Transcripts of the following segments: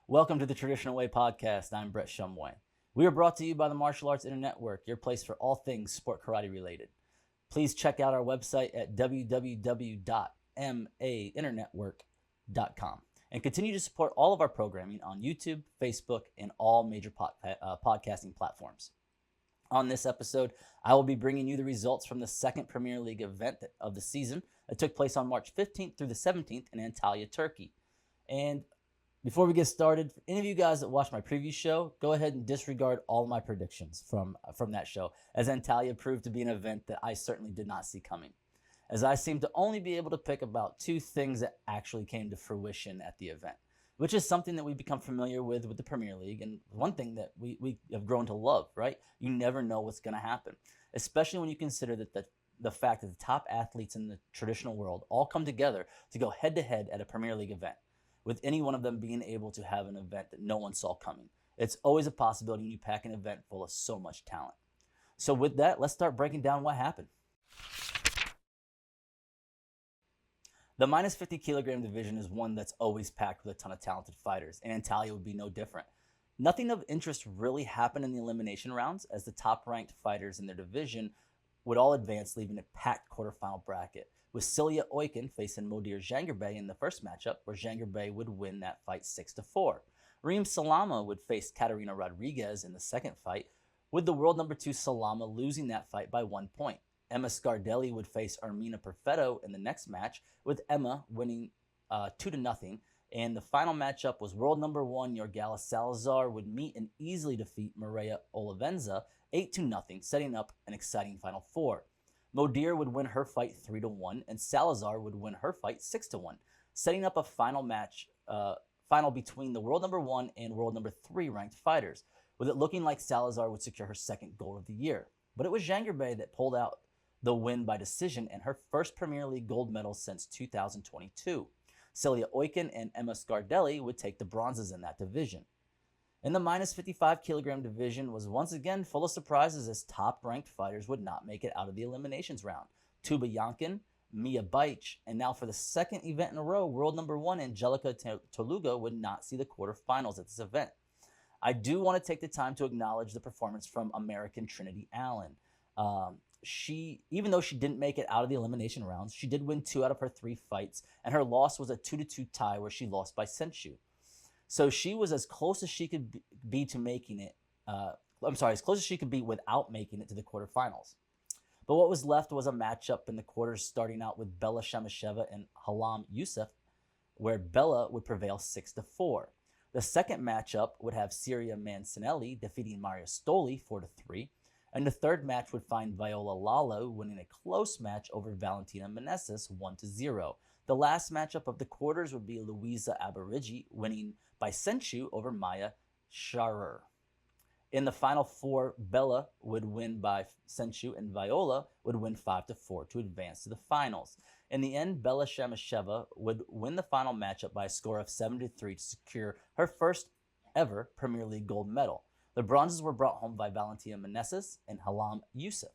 Welcome to the Traditional Way podcast. I'm Brett Shumway. We are brought to you by the Martial Arts Internet Network, your place for all things sport karate related. Please check out our website at www.mainternetwork.com and continue to support all of our programming on YouTube, Facebook, and all major podcasting platforms. On this episode, I will be bringing you the results from the second Premier League event of the season that took place on March 15th through the 17th in Antalya, Turkey. And before we get started, for any of you guys that watched my previous show, go ahead and disregard all my predictions from that show, as Antalya proved to be an event that I certainly did not see coming, as I seem to only be able to pick about two things that actually came to fruition at the event, which is something that we've become familiar with the Premier League, and one thing that we have grown to love, right? You never know what's going to happen, especially when you consider that the fact that the top athletes in the traditional world all come together to go head-to-head at a Premier League event, with any one of them being able to have an event that no one saw coming. It's always a possibility when you pack an event full of so much talent. So with that, let's start breaking down what happened. The minus 50 kilogram division is one that's always packed with a ton of talented fighters, and Antalya would be no different. Nothing of interest really happened in the elimination rounds, as the top-ranked fighters in their division would all advance, leaving a packed quarterfinal bracket, with Silya Oiken facing Modir Jangerbey in the first matchup, where Jangerbey would win that fight 6-4. Reem Salama would face Katarina Rodriguez in the second fight, with the world number 2 Salama losing that fight by 1 point. Emma Scardelli would face Ermina Perfetto in the next match, with Emma winning 2-0. And the final matchup was world number 1 Yorgala Salazar would meet and easily defeat Maria Olivenza 8-0, setting up an exciting Final Four. Modir would win her fight 3-1, and Salazar would win her fight 6-1, setting up a final between the world number 1 and world number 3 ranked fighters, with it looking like Salazar would secure her second gold of the year. But it was Jangerbey that pulled out the win by decision and her first Premier League gold medal since 2022. Silya Oiken and Emma Scardelli would take the bronzes in that division. In the minus 55 kilogram division was once again full of surprises, as top-ranked fighters would not make it out of the eliminations round. Tuba Yankin, Mia Baich, and now for the second event in a row, world number 1 Angelica Toluga would not see the quarterfinals at this event. I do want to take the time to acknowledge the performance from American Trinity Allen. Even though she didn't make it out of the elimination rounds, she did win 2 out of her 3 fights, and her loss was a 2-2 tie where she lost by Senshu. So she was as close as she could be to making it. As close as she could be without making it to the quarterfinals. But what was left was a matchup in the quarters, starting out with Bella Shamasheva and Halam Youssef, where Bella would prevail 6-4. The second matchup would have Syria Mancinelli defeating Maria Stoli 4-3, and the third match would find Viola Lalo winning a close match over Valentina Meneses 1-0. The last matchup of the quarters would be Louisa Aberigi winning by Senshu over Maya Sharer. In the final four, Bella would win by Senshu and Viola would win 5-4 to advance to the finals. In the end, Bella Shamasheva would win the final matchup by a score of 7-3 to secure her first ever Premier League gold medal. The bronzes were brought home by Valentina Meneses and Halam Youssef.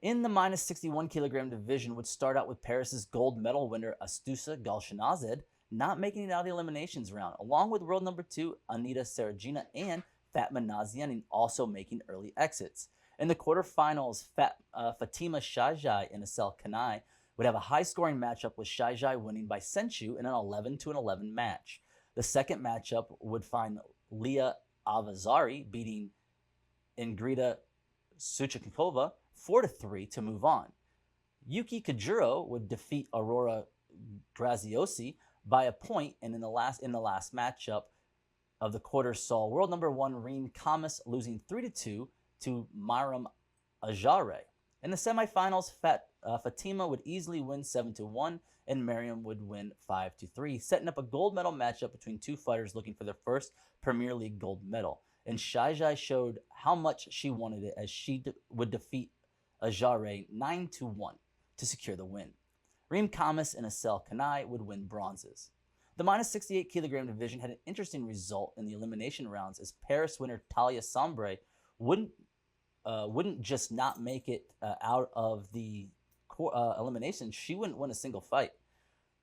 In the minus 61 kilogram division would start out with Paris's gold medal winner Astusa Galshanazed not making it out of the eliminations round, along with world number 2 Anita Saragina and Fatma Naziani also making early exits. In the quarterfinals, Fatima Shajai and Asel Kanai would have a high-scoring matchup, with Shajai winning by Senshu in an 11-11 match. The second matchup would find Leah Avazari beating Ingrida Suchikova 4-3 to move on. Yuki Kajuro would defeat Aurora Graziosi by a point, and in the last matchup of the quarter saw world number 1 Reem Kamas losing 3-2 to Myram Ajare. In the semifinals, Fatima would easily win 7-1, and Miriam would win 5-3, setting up a gold medal matchup between two fighters looking for their first Premier League gold medal. And Shai showed how much she wanted it, as she would defeat Ajare 9-1 to secure the win. Reem Kamas and Asel Kanai would win bronzes. The minus 68 kilogram division had an interesting result in the elimination rounds, as Paris winner Talia Sombre wouldn't just not make it out of the elimination. She wouldn't win a single fight.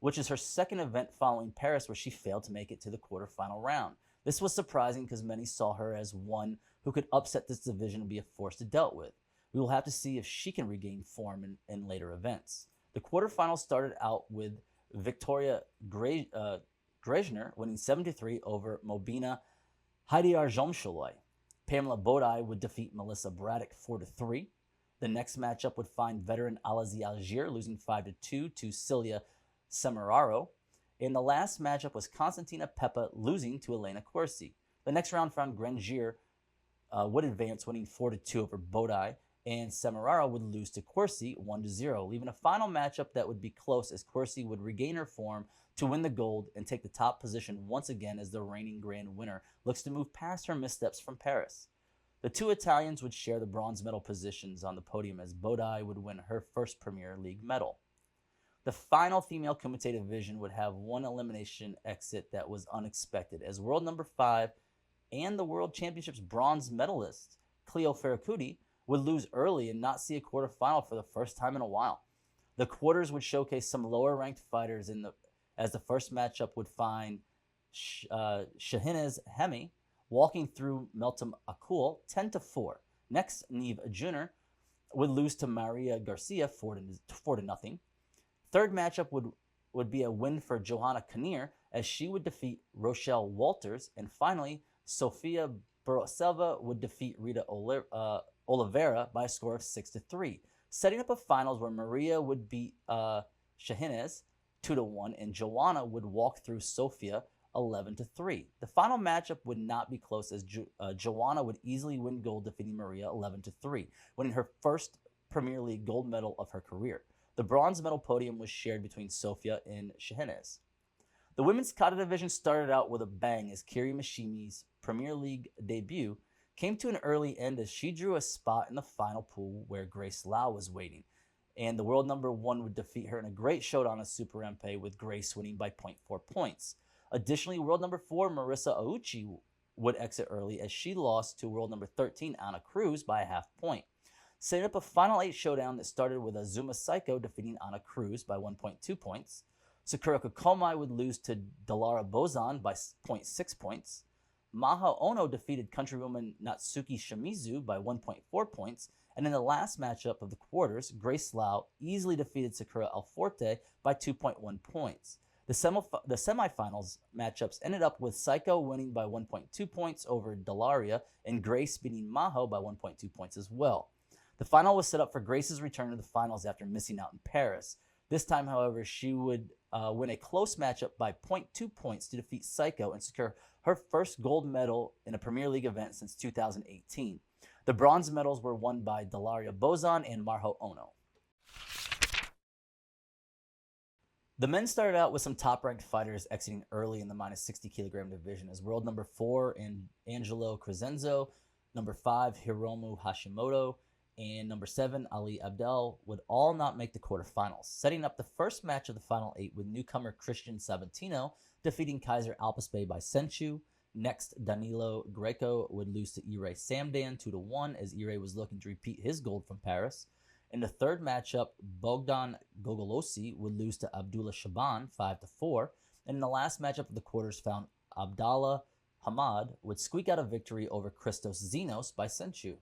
which is her second event following Paris, where she failed to make it to the quarterfinal round. This was surprising because many saw her as one who could upset this division and be a force to dealt with. We will have to see if she can regain form in later events. The quarterfinals started out with Victoria Grejner winning 7-3 over Mobina Heidiarjomshaloi. Pamela Bodai would defeat Melissa Braddock 4-3. The next matchup would find veteran Alazi Algier losing 5-2 to Celia Semeraro. And the last matchup was Constantina Peppa losing to Elena Corsi. The next round found Grangier would advance, winning 4-2 over Bodai, and Semeraro would lose to Corsi 1-0, leaving a final matchup that would be close as Corsi would regain her form to win the gold and take the top position once again as the reigning grand winner looks to move past her missteps from Paris. The two Italians would share the bronze medal positions on the podium as Bodai would win her first Premier League medal. The final female Kumite division would have one elimination exit that was unexpected, as world number 5 and the World Championships bronze medalist Cleo Ferracuti would lose early and not see a quarterfinal for the first time in a while. The quarters would showcase some lower-ranked fighters as the first matchup would find Shahinez Hemi walking through Meltem Akul 10-4. Next, Neve Jr. would lose to Maria Garcia 4-0. Third matchup would be a win for Johanna Kinnear as she would defeat Rochelle Walters. And finally, Sofia Boroselva would defeat Rita Oliveira by a score of 6-3, setting up a finals where Maria would beat Shahinez 2-1 and Joanna would walk through Sofia 11-3. The final matchup would not be close as Joanna would easily win gold, defeating Maria 11-3, winning her first Premier League gold medal of her career. The bronze medal podium was shared between Sofia and Shahinez. The women's kata division started out with a bang as Kiri Mishimi's Premier League debut came to an early end as she drew a spot in the final pool where Grace Lau was waiting, and the world number 1 would defeat her in a great showdown at Super MP, with Grace winning by 0.4 points. Additionally, world number 4 Marissa Auchi would exit early as she lost to world number 13 Anna Cruz by a half point, setting up a final 8 showdown that started with Azuma Saiko defeating Anna Cruz by 1.2 points. Sakura Kokomai would lose to Dalara Bozan by 0.6 points. Maha Ono defeated countrywoman Natsuki Shimizu by 1.4 points. And in the last matchup of the quarters, Grace Lau easily defeated Sakura Alforte by 2.1 points. The semifinals matchups ended up with Saiko winning by 1.2 points over Dalaria and Grace beating Maho by 1.2 points as well. The final was set up for Grace's return to the finals after missing out in Paris. This time, however, she would win a close matchup by 0.2 points to defeat Saiko and secure her first gold medal in a Premier League event since 2018. The bronze medals were won by Dalaria Bozan and Marho Ono. The men started out with some top-ranked fighters exiting early in the minus 60 kilogram division as world number 4 and Angelo Crescenzo, number 5 Hiromu Hashimoto, and number 7 Ali Abdel would all not make the quarterfinals, setting up the first match of the final 8 with newcomer Christian Sabatino defeating Kaiser Alpespe by Senchu. Next, Danilo Greco would lose to Ire Samdan 2-1 as Ire was looking to repeat his gold from Paris. In the third matchup, Bogdan Gogolosi would lose to Abdullah Shaban 5-4. And in the last matchup of the quarters found Abdallah Hamad would squeak out a victory over Christos Zenos by Senchu.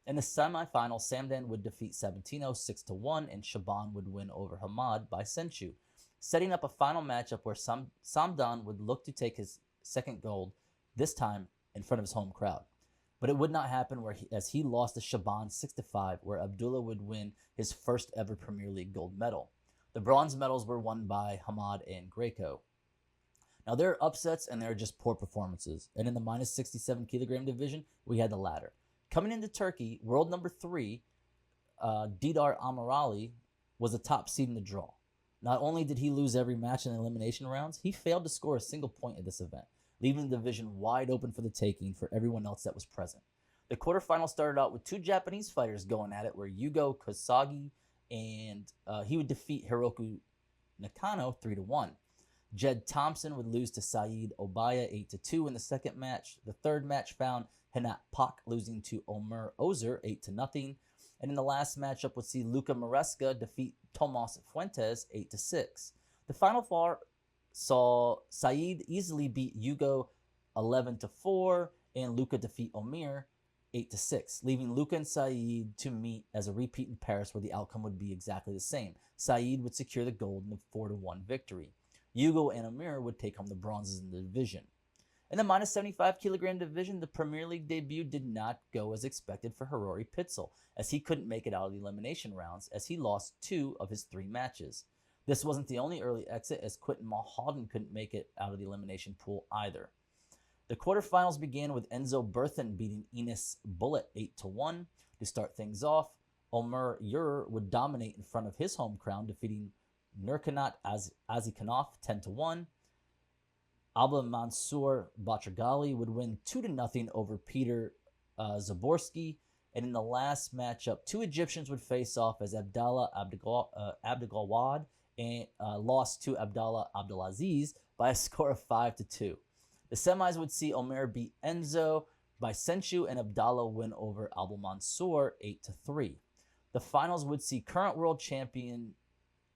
In the semifinal, Samdan would defeat Sabantino 6-1 and Shaban would win over Hamad by Senchu, setting up a final matchup where Samdan would look to take his second gold, this time in front of his home crowd. But it would not happen as he lost to Shaban 6-5, where Abdullah would win his first ever Premier League gold medal. The bronze medals were won by Hamad and Greco. Now there are upsets and there are just poor performances. And in the minus 67 kilogram division, we had the latter. Coming into Turkey, world number 3, Didar Amirali was the top seed in the draw. Not only did he lose every match in the elimination rounds, he failed to score a single point at this event, leaving the division wide open for the taking for everyone else that was present. The quarterfinals started out with 2 Japanese fighters going at it, where Yugo Kosagi and he would defeat Hiroku Nakano 3-1. Jed Thompson would lose to Saeed Obaya 8-2 in the second match. The third match found Henat Pak losing to Omer Ozer 8-0. And in the last matchup would see Luca Maresca defeat Tomas Fuentes 8-6. The Final Four saw Saeed easily beat Hugo 11-4 and Luca defeat Omir 8-6, leaving Luca and Saeed to meet as a repeat in Paris where the outcome would be exactly the same. Saeed would secure the gold in a 4-1 victory. Hugo and Omir would take home the bronzes in the division. In the minus 75 kilogram division, the Premier League debut did not go as expected for Harori Pitzel, as he couldn't make it out of the elimination rounds, as he lost 2 of his 3 matches. This wasn't the only early exit, as Quinton Mulhausen couldn't make it out of the elimination pool either. The quarterfinals began with Enzo Berthen beating Enes Bullet 8-1. To start things off, Omer Ur would dominate in front of his home crowd, defeating Nurkanat Azikhanov 10-1. Abla Mansour Batragali would win 2-0 over Peter Zaborski. And in the last matchup, 2 Egyptians would face off as Abdallah Abdelgawad and lost to Abdallah Abdelaziz by a score of 5-2. The semis would see Omer beat Enzo by Senchu and Abdallah win over Abdel Mansour 8-3. The finals would see current world champion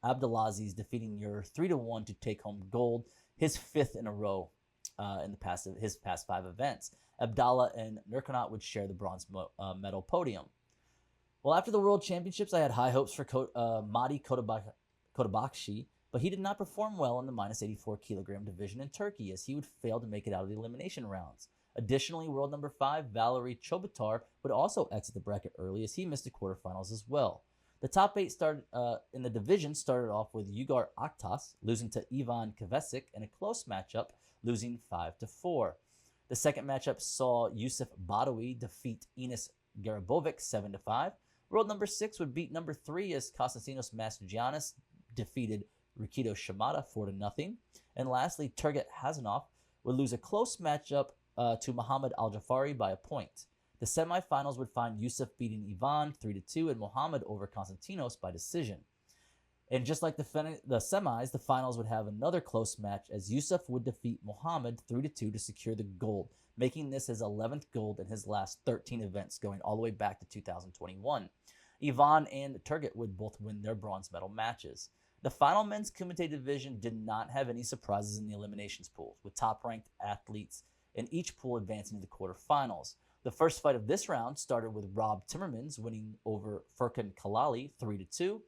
Abdelaziz defeating Ur 3-1 to take home gold, his 5th in a row in his past 5 events. Abdallah and Nurkanat would share the bronze medal podium. Well, after the World Championships, I had high hopes for Madi Kotabakshi, but he did not perform well in the minus 84 kilogram division in Turkey, as he would fail to make it out of the elimination rounds. Additionally, world number 5, Valery Chobatar, would also exit the bracket early, as he missed the quarterfinals as well. The top 8 started in the division started off with Yugar Aktas losing to Ivan Kvesic in a close matchup, losing 5-4. The second matchup saw Yusuf Badawi defeat Enes Garibovic 7-5. World number 6 would beat number 3 as Konstantinos Mastrogiannis defeated Rikito Shimada 4-0. And lastly, Turgut Hazanov would lose a close matchup to Muhammad Al-Jafari by a point. The semifinals would find Yusuf beating Ivan 3-2 and Muhammad over Konstantinos by decision. And just like the semis, the finals would have another close match as Yusuf would defeat Muhammad 3-2 to secure the gold, making this his 11th gold in his last 13 events, going all the way back to 2021. Ivan and Turgut would both win their bronze medal matches. The final men's Kumite division did not have any surprises in the eliminations pools, with top-ranked athletes in each pool advancing to the quarterfinals. The first fight of this round started with Rob Timmermans winning over Furkan Kalali 3-2.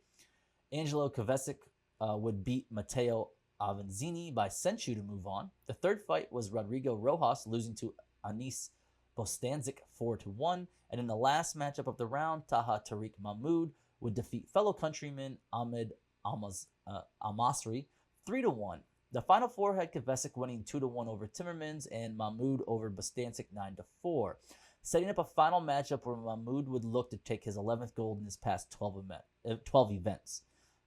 Angelo Kvesic would beat Matteo Avanzini by Senchu to move on. The third fight was Rodrigo Rojas losing to Anis Bostanzik 4-1. And in the last matchup of the round, Taha Tariq Mahmoud would defeat fellow countryman Ahmed Almasri 3-1. The final 4 had Kvesic winning 2-1 over Timmermans and Mahmoud over Bostanzik 9-4. Setting up a final matchup where Mahmoud would look to take his 11th gold in his past 12 events.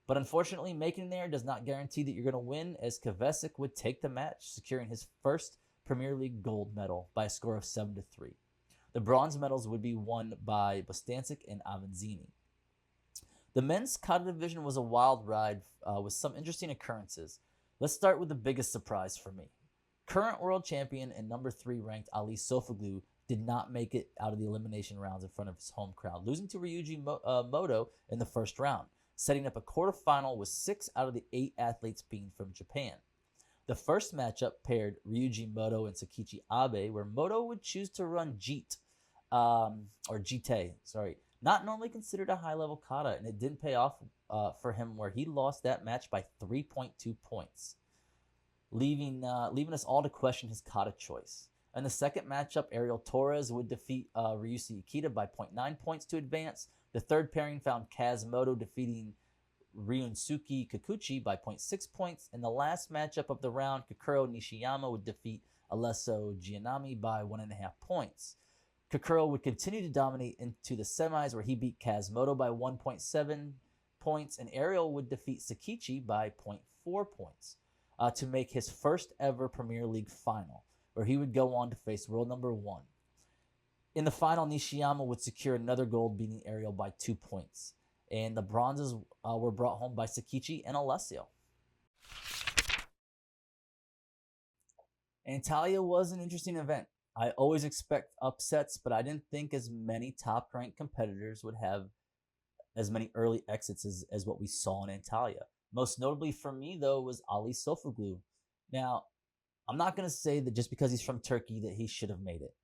But unfortunately, making there does not guarantee that you're going to win, as Kvesic would take the match, securing his first Premier League gold medal by a score of 7-3. The bronze medals would be won by Bostanzik and Avanzini. The men's kata division was a wild ride with some interesting occurrences. Let's start with the biggest surprise for me. Current world champion and number 3 ranked Ali Sofoglu did not make it out of the elimination rounds in front of his home crowd, losing to Ryuji Moto in the first round, setting up a quarterfinal with 6 out of the 8 athletes being from Japan. The first matchup paired Ryuji Moto and Sakichi Abe, where Moto would choose to run Jite, not normally considered a high-level kata, and it didn't pay off for him, where he lost that match by 3.2 points, leaving us all to question his kata choice. In the second matchup, Ariel Torres would defeat Ryusu Ikeda by 0.9 points to advance. The third pairing found Kazmoto defeating Ryunsuke Kikuchi by 0.6 points. In the last matchup of the round, Kokoro Nishiyama would defeat Alesso Giannami by 1.5 points. Kokoro would continue to dominate into the semis, where he beat Kazmoto by 1.7 points, and Ariel would defeat Sakichi by 0.4 points to make his first ever Premier League final, where he would go on to face world number 1. In the final, Nishiyama would secure another gold, beating Ariel by 2 points. And the bronzes were brought home by Sakichi and Alessio. Antalya was an interesting event. I always expect upsets, but I didn't think as many top-ranked competitors would have as many early exits as what we saw in Antalya. Most notably for me, though, was Ali Sofoglu. Now, I'm not going to say that just because he's from Turkey that he should have made it.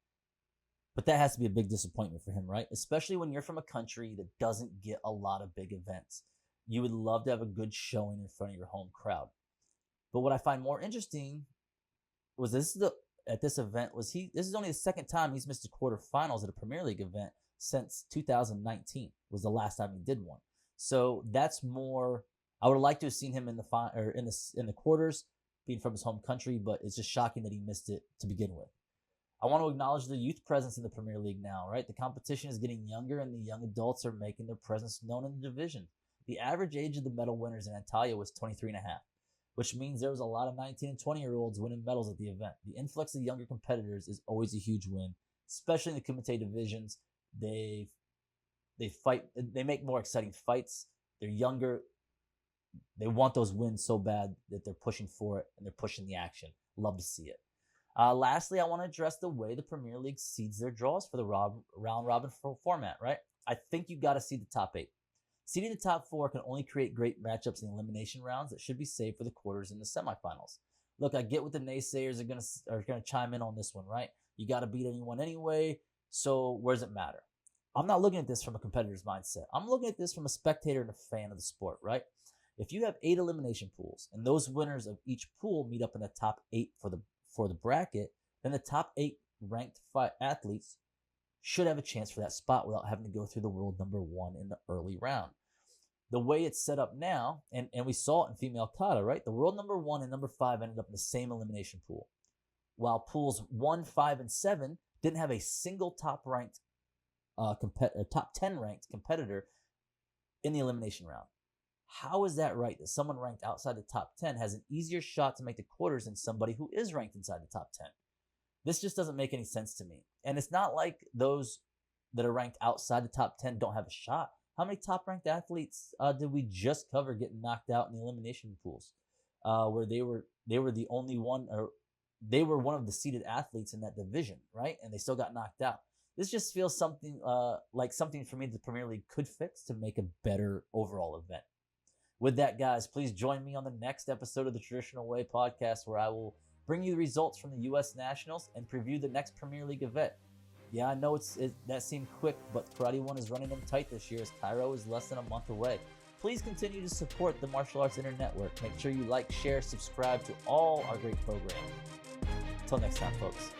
But that has to be a big disappointment for him, right? Especially when you're from a country that doesn't get a lot of big events. You would love to have a good showing in front of your home crowd. But what I find more interesting was at this event was this is only the second time he's missed the quarterfinals at a Premier League event since 2019 was the last time he did one. So that's more. I would have liked to have seen him in the quarters, being from his home country, but it's just shocking that he missed it to begin with. I want to acknowledge the youth presence in the Premier League now, right? The competition is getting younger and the young adults are making their presence known in the division. The average age of the medal winners in Antalya was 23 and a half, which means there was a lot of 19 and 20-year-olds winning medals at the event. The influx of younger competitors is always a huge win, especially in the Kumite divisions. They fight, they make more exciting fights. They're younger. They want those wins so bad that they're pushing for it and they're pushing the action. Love to see it. Lastly, I want to address the way the Premier League seeds their draws for the round robin format, right? I think you got to seed the top 8. Seeding the top 4 can only create great matchups in the elimination rounds that should be saved for the quarters and the semifinals. Look, I get what the naysayers are gonna chime in on this one, right? You got to beat anyone anyway, so where does it matter? I'm not looking at this from a competitor's mindset. I'm looking at this from a spectator and a fan of the sport, right? If you have 8 elimination pools and those winners of each pool meet up in the top 8 for the bracket, then the top 8 ranked athletes should have a chance for that spot without having to go through the world number 1 in the early round. The way it's set up now, and we saw it in female kata, right? The world number 1 and number 5 ended up in the same elimination pool, while pools 1, 5, and 7 didn't have a single top 10 ranked competitor in the elimination round. How is that right? That someone ranked outside the top 10 has an easier shot to make the quarters than somebody who is ranked inside the top 10. This just doesn't make any sense to me. And it's not like those that are ranked outside the top 10 don't have a shot. How many top-ranked athletes did we just cover getting knocked out in the elimination pools, where they were the only one, or they were one of the seeded athletes in that division, right? And they still got knocked out. This just feels something like something for me the Premier League could fix to make a better overall event. With that, guys, please join me on the next episode of the Traditional Way podcast, where I will bring you the results from the U.S. Nationals and preview the next Premier League event. Yeah, I know that seemed quick, but Karate One is running them tight this year as Cairo is less than a month away. Please continue to support the Martial Arts Internet Network. Make sure you like, share, subscribe to all our great programming. Until next time, folks.